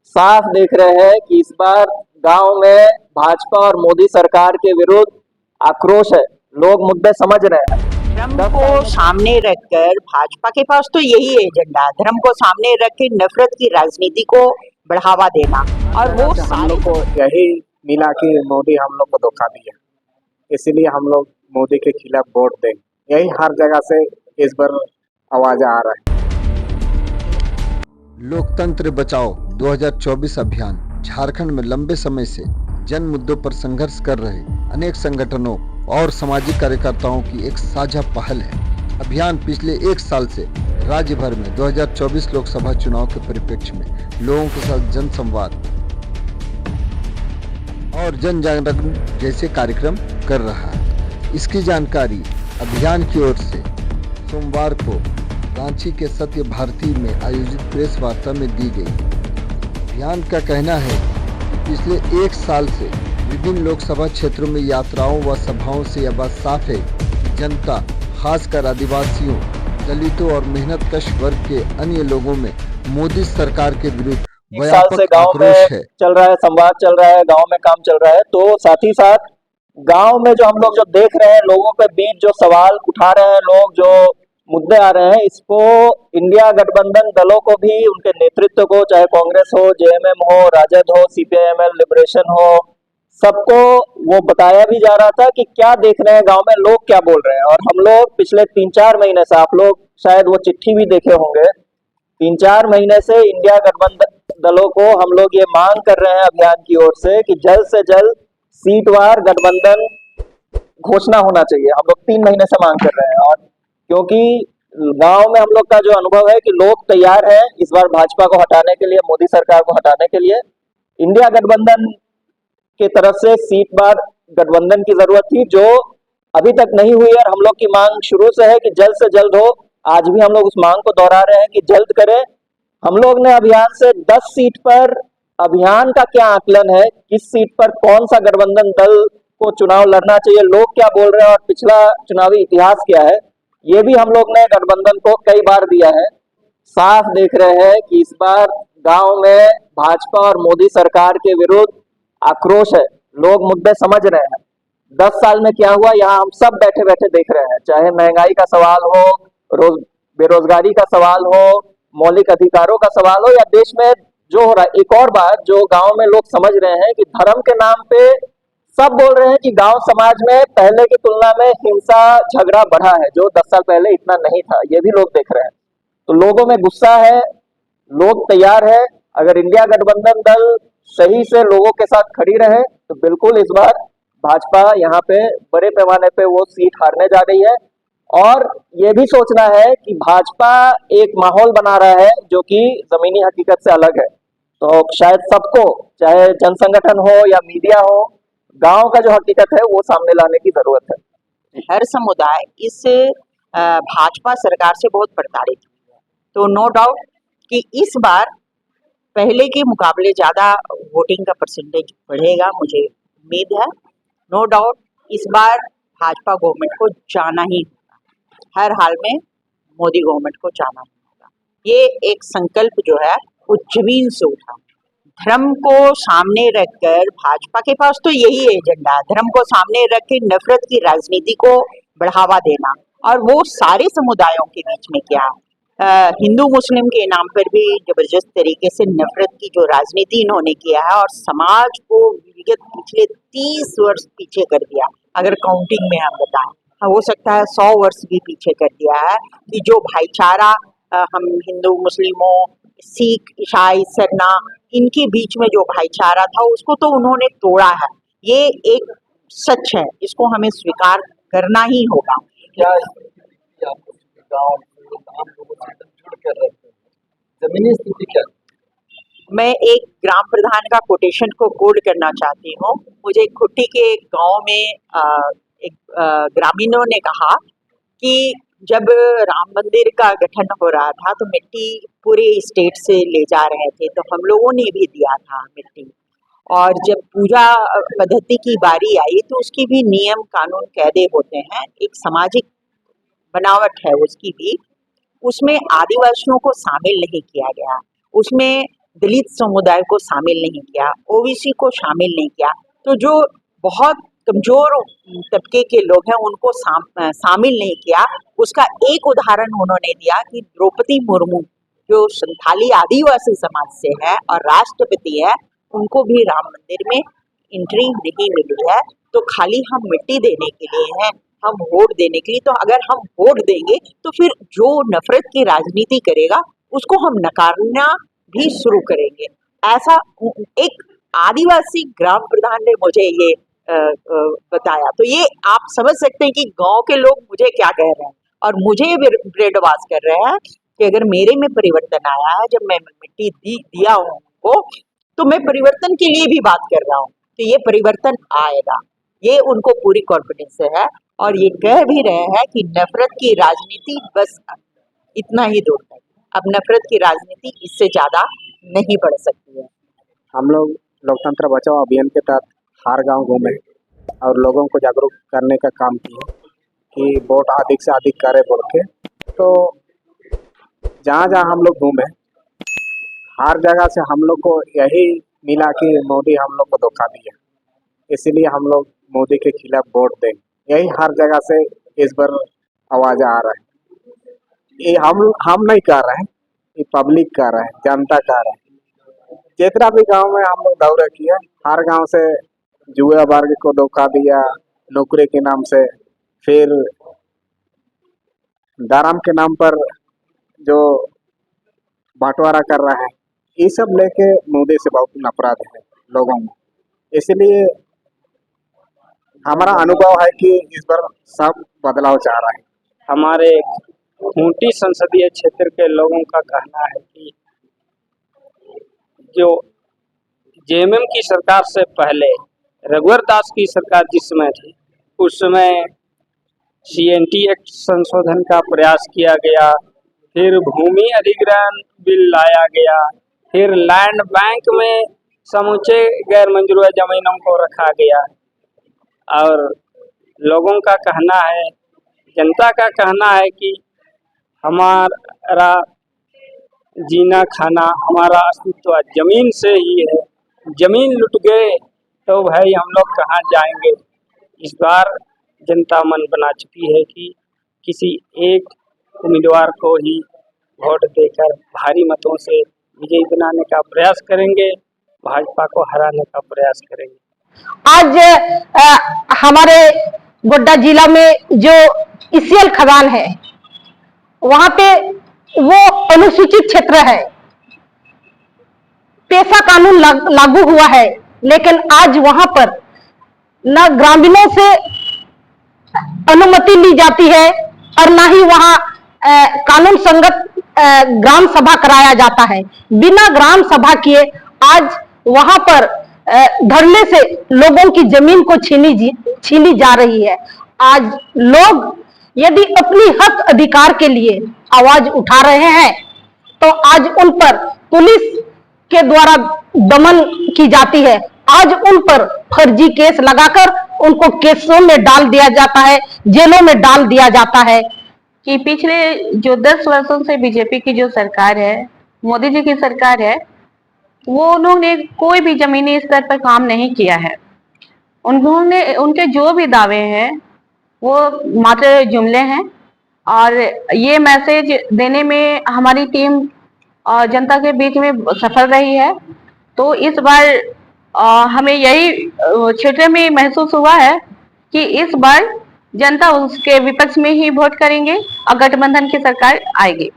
साफ देख रहे हैं कि इस बार गांव में भाजपा और मोदी सरकार के विरुद्ध आक्रोश है। लोग मुद्दे समझ रहे हैं। धर्म को सामने रखकर भाजपा के पास तो यही एजेंडा है, धर्म को सामने रख के नफरत की राजनीति को बढ़ावा देना। और वो हम लोग को यही मिला कि मोदी हम लोग को धोखा दिया, इसीलिए हम लोग मोदी के खिलाफ वोट देंगे। यही हर जगह से इस बार आवाज आ रहा है। लोकतंत्र बचाओ 2024 अभियान झारखंड में लंबे समय से जन मुद्दों पर संघर्ष कर रहे अनेक संगठनों और सामाजिक कार्यकर्ताओं की एक साझा पहल है। अभियान पिछले एक साल से राज्य भर में 2024 लोकसभा चुनाव के परिप्रेक्ष्य में लोगों के साथ जन संवाद और जन जागरण जैसे कार्यक्रम कर रहा है। इसकी जानकारी अभियान की ओर से सोमवार को रांची के सत्य भारती में आयोजित प्रेस वार्ता में दी गई। अभियान का कहना है कि पिछले एक साल से विभिन्न लोकसभा क्षेत्रों में यात्राओं व सभाओं से यह बात साफ है कि जनता, खासकर आदिवासियों, दलितों और मेहनतकश वर्ग के अन्य लोगों में मोदी सरकार के विरुद्ध व्यापक आक्रोश है। चल रहा है, संवाद चल रहा है, गांव में काम चल रहा है। तो साथ ही साथ गांव में जो हम लोग जो देख रहे हैं, लोगों के बीच जो सवाल उठा रहे हैं लोग, जो मुद्दे आ रहे हैं, इसको इंडिया गठबंधन दलों को भी, उनके नेतृत्व को, चाहे कांग्रेस हो, जेएमएम हो, राजद हो, सीपीआईएमएल, लिबरेशन हो, सबको वो बताया भी जा रहा था कि क्या देख रहे हैं गांव में, लोग क्या बोल रहे हैं। और हम लोग पिछले 3-4 महीने से, आप लोग शायद वो चिट्ठी भी देखे होंगे, 3-4 महीने से इंडिया गठबंधन दलों को हम लोग ये मांग कर रहे हैं अभियान की ओर से कि जल्द से जल्द सीटवार गठबंधन घोषणा होना चाहिए। हम लोग 3 महीने से मांग कर रहे हैं। और क्योंकि गांव में हम लोग का जो अनुभव है कि लोग तैयार हैं इस बार भाजपा को हटाने के लिए, मोदी सरकार को हटाने के लिए। इंडिया गठबंधन की तरफ से सीट बार गठबंधन की जरूरत थी, जो अभी तक नहीं हुई है। और हम लोग की मांग शुरू से है कि जल्द से जल्द हो। आज भी हम लोग उस मांग को दोहरा रहे हैं कि जल्द करें। हम लोग ने अभियान से 10 सीट पर, अभियान का क्या आकलन है, किस सीट पर कौन सा गठबंधन दल को चुनाव लड़ना चाहिए, लोग क्या बोल रहे हैं और पिछला चुनावी इतिहास क्या है, ये भी हम लोग ने गठबंधन को कई बार दिया है। साफ देख रहे हैं कि इस बार गांव में भाजपा और मोदी सरकार के विरुद्ध आक्रोश है। लोग मुद्दे समझ रहे हैं। 10 साल में क्या हुआ, यहाँ हम सब बैठे बैठे देख रहे हैं। चाहे महंगाई का सवाल हो, बेरोजगारी का सवाल हो, मौलिक अधिकारों का सवाल हो, या देश में जो हो रहा है। एक और बात जो गांव में लोग समझ रहे हैं कि धर्म के नाम पे सब बोल रहे हैं कि गांव समाज में पहले की तुलना में हिंसा, झगड़ा बढ़ा है, जो 10 साल पहले इतना नहीं था। ये भी लोग देख रहे हैं। तो लोगों में गुस्सा है, लोग तैयार है। अगर इंडिया गठबंधन दल सही से लोगों के साथ खड़ी रहे तो बिल्कुल इस बार भाजपा यहाँ पे बड़े पैमाने पे वो सीट हारने जा रही है। और ये भी सोचना है कि भाजपा एक माहौल बना रहा है जो कि जमीनी हकीकत से अलग है। तो शायद सबको, चाहे जन संगठन हो या मीडिया हो, गांव का जो हकीकत है वो सामने लाने की जरूरत है। हर समुदाय इस भाजपा सरकार से बहुत प्रताड़ित हुआ है। तो नो डाउट कि इस बार पहले के मुकाबले ज़्यादा वोटिंग का परसेंटेज बढ़ेगा, मुझे उम्मीद है। नो डाउट इस बार भाजपा गवर्नमेंट को जाना ही होगा, हर हाल में मोदी गवर्नमेंट को जाना ही होगा। ये एक संकल्प जो है वो जमीन से उठा। धर्म को सामने रखकर भाजपा के पास तो यही एजेंडा है, धर्म को सामने रख के नफरत की राजनीति को बढ़ावा देना। और वो सारे समुदायों के बीच में क्या हिंदू मुस्लिम के नाम पर भी जबरदस्त तरीके से नफरत की जो राजनीति इन्होंने किया है और समाज को विगत पिछले 30 वर्ष पीछे कर दिया। अगर काउंटिंग में हम बताएं, हो सकता है 100 वर्ष भी पीछे कर दिया है कि जो भाईचारा हम हिंदू मुस्लिमों, सिख, ईसाई, सरना, इनके बीच में जो भाईचारा था उसको तो उन्होंने तोड़ा है। ये एक सच है, इसको हमें स्वीकार करना ही होगा। क्या गांव आम लोगों से जुड़ कर रहते हैं, जमीनी स्थिति क्या? मैं एक ग्राम प्रधान का कोटेशन को कोड करना चाहती हूँ। मुझे खुट्टी के गांव में एक ग्रामीणों ने कहा कि जब राम मंदिर का गठन हो रहा था तो मिट्टी पूरे स्टेट से ले जा रहे थे, तो हम लोगों ने भी दिया था मिट्टी। और जब पूजा पद्धति की बारी आई तो उसकी भी नियम कानून कायदे होते हैं, एक सामाजिक बनावट है उसकी भी। उसमें आदिवासियों को शामिल नहीं किया गया। उसमें दलित समुदाय को शामिल नहीं किया, ओबीसी को शामिल नहीं किया, तो जो बहुत कमजोर तबके के लोग हैं उनको शामिल नहीं किया। उसका एक उदाहरण उन्होंने दिया कि द्रौपदी मुर्मू जो संथाली आदिवासी समाज से है और राष्ट्रपति है, उनको भी राम मंदिर में एंट्री नहीं मिली है। तो खाली हम मिट्टी देने के लिए हैं, हम वोट देने के लिए, तो अगर हम वोट देंगे तो फिर जो नफरत की राजनीति करेगा उसको हम नकारना भी शुरू करेंगे। ऐसा एक आदिवासी ग्राम प्रधान ने मुझे ये बताया। तो ये आप समझ सकते हैं कि गांव के लोग मुझे क्या कह रहे हैं और मुझे ब्रेडवाज कर रहे हैं कि अगर मेरे में परिवर्तन आया है, जब मैं मिट्टी दिया हूं उनको, तो मैं परिवर्तन के लिए भी बात कर रहा हूँ कि ये परिवर्तन आएगा। ये उनको पूरी कॉन्फिडेंस है और ये कह भी रहे हैं कि नफरत की राजनीति बस इतना ही दूर है, अब नफरत की राजनीति इससे ज्यादा नहीं बढ़ सकती है। हम लोग लोकतंत्र बचाओ अभियान के तहत हर गांव घूमे और लोगों को जागरूक करने का काम किए कि वोट अधिक से अधिक करें बोल के। तो जहाँ जहाँ हम लोग घूमे हर जगह से हम लोग को यही मिला कि मोदी हम लोग को धोखा दिया, इसीलिए हम लोग मोदी के खिलाफ वोट दें। यही हर जगह से इस बार आवाज़ आ रहा है। ये हम नहीं कर रहे हैं, ये पब्लिक कर रहा है, जनता कर रहा है। जितना भी गांव में हम लोग दौरे किए, हर गांव से जुआ वर्ग को धोखा दिया नौकरी के नाम से, फिर धर्म के नाम पर जो बंटवारा कर रहा है, ये सब लेके मोदी से बहुत नफरत है लोगों में। इसलिए हमारा अनुभव है कि इस बार सब बदलाव चाह रहा है। हमारे खूंटी संसदीय क्षेत्र के लोगों का कहना है कि जो जेएमएम की सरकार से पहले रघुवर दास की सरकार जिस समय थी, उस समय सीएनटी एक्ट संशोधन का प्रयास किया गया, फिर भूमि अधिग्रहण बिल लाया गया, फिर लैंड बैंक में समूचे गैर मंजूर जमीनों को रखा गया। और लोगों का कहना है, जनता का कहना है कि हमारा जीना खाना, हमारा अस्तित्व जमीन से ही है, जमीन लुट गए तो भाई हम लोग कहाँ जाएंगे। इस बार जनता मन बना चुकी है कि किसी एक उम्मीदवार को ही वोट देकर भारी मतों से विजयी बनाने का प्रयास करेंगे, भाजपा को हराने का प्रयास करेंगे। आज हमारे गोड्डा जिला में जो ईसीएल खदान है, वहां पे वो अनुसूचित क्षेत्र है, पेशा कानून लागू हुआ है, लेकिन आज वहां पर न ग्रामीणों से अनुमति ली जाती है और ना ही वहां कानून संगत ग्राम सभा कराया जाता है। बिना ग्राम सभा किए आज वहां पर धरने से लोगों की जमीन को छीनी जा रही है। आज लोग यदि अपनी हक अधिकार के लिए आवाज उठा रहे हैं तो आज उन पर पुलिस के द्वारा दमन की जाती है। आज उन पर फर्जी केस लगाकर उनको केसों में डाल दिया जाता है, जेलों में डाल दिया जाता है। कि पिछले जो 10 वर्षों से बीजेपी की जो सरकार है, मोदी जी की सरकार है, वो उन्होंने कोई भी जमीनी स्तर पर काम नहीं किया है। उन्होंने उनके जो भी दावे हैं वो मात्र जुमले हैं और ये मैसेज देने में हमारी टीम जनता के बीच में सफल रही है। तो इस बार हमें यही क्षेत्र में महसूस हुआ है कि इस बार जनता उसके विपक्ष में ही वोट करेंगे और गठबंधन की सरकार आएगी।